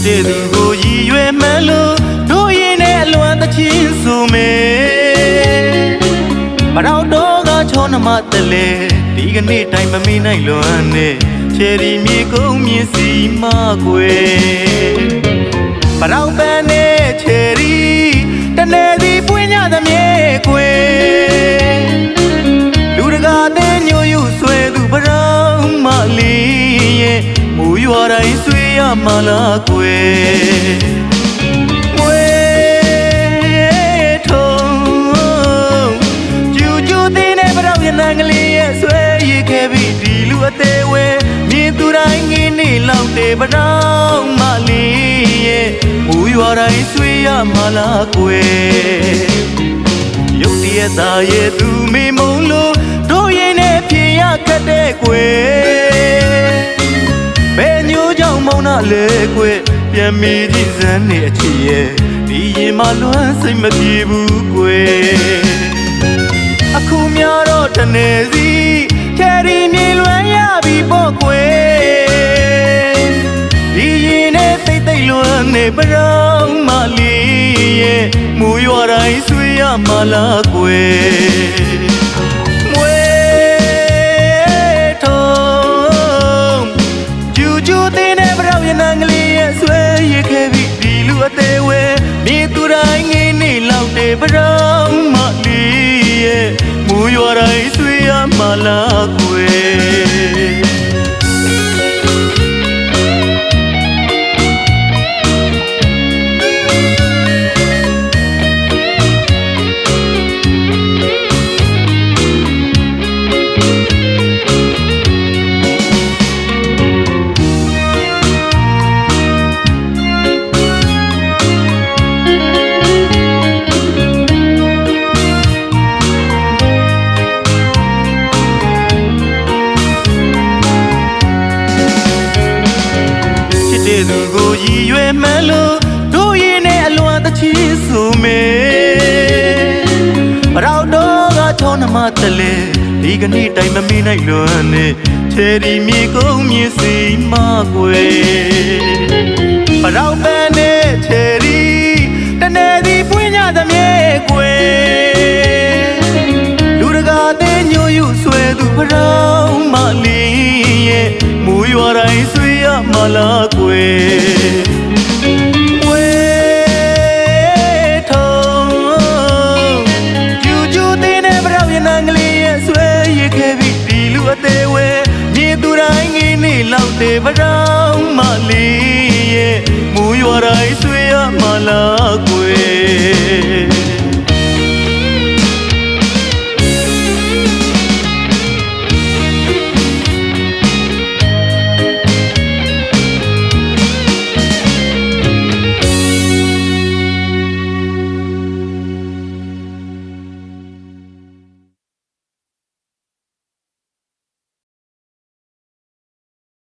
တဲ့သူကိုရည်ရွယ်မှန်းလို့တို့ရင်နဲ့အလွမ်းသချင်းဆိုမယ်မတော်တော့ကချောနမတလဲဒီကနေ့တိုင်းမမေ့နိုင်လွမ်းနဲ့ချယ်ရီမြေကုန်းမြင့်စီမကွယ်မတော်ပန်းနဲ့ချယ်ရီတနေ့စီပွင့်ကြသမြဲကွယ်လူတကာတဲ့ညို့ယူဆွဲသူပရောင်းမလေးရဲ့မူရွာတိုင်းဆွေးရမလားကွယ်မွေထုံကျူကျူသေးတဲ့ပရောင်းရနံကလေးရဲ့ဆွဲရခဲ့ပြီးဒီလူအသေးဝဲမြင်သူတိုင်းငင်းနေလောက်တဲ့ပရောင်းမလေးရဲ့မူရွာတိုင်းဆွေးရမလားကွယ်ရုပ်တရက်သားရဲ့သူမေမုံလို့တို့ရင်နဲ့ဖြေရခတ်တဲ့ကွယ်ဘယ်ညိုးကြောင့်မုံနာလဲကွယ်ပြန်မေးကြည့်စမ်းနေအချစ်ရဲ့ဒီရင်မလွမ်းစိတ်မပြေဘူးကွယ်အခုများတော့တနေစီချယ်ရီမြေလွမ်းရပြီပေါ့ကွယ်ဒီရင်နဲ့တိတ်တိတ်လွမ်းနေပရောင်းမလေးရဲ့မူရွာတိုင်းဆွေးရမလားကွယ်မွေထုံကျူကျူသေးတဲ့ပရောင်းရနံကလေးရဲ့ဆွဲရခဲ့ပြီးဒီလူအသေးဝဲမြေသူတိုင်းငင်းနေလောက်တဲ့ပရောင်းမလေးရဲ့မူရွာတိုင်းဆွေးရမလားကွယ်တဲ့သူကိုရည်ရွယ်မှန်းလို့တို့ရင်နဲ့အလွမ်းသချင်းဆိုမယ်မတော်တော့ကချောနမတလဲဒီကနေ့တိုင်းမမေ့နိုင်လွမ်းနဲ့ချယ်ရီမြေကုန်းမြင့်စီမကွယ်မတော်ပန်းနဲ့ချယ်ရီတနေ့စီပွင့်ကြသမြဲကွယ်လူတကာတဲ့ညို့ယူဆွဲသူပရောင်းမလေးရဲ့မူရွာတိုင်းဆွေးရမလားကွယ်မွေထုံကျူကျူသေးတဲ့ပရောင်းရနံကလေးရဲ့ဆွဲရခဲ့ပြီးဒီလူအသေးဝဲမြေသူတိုင်းငင်းနေလောက်တဲ့ပရော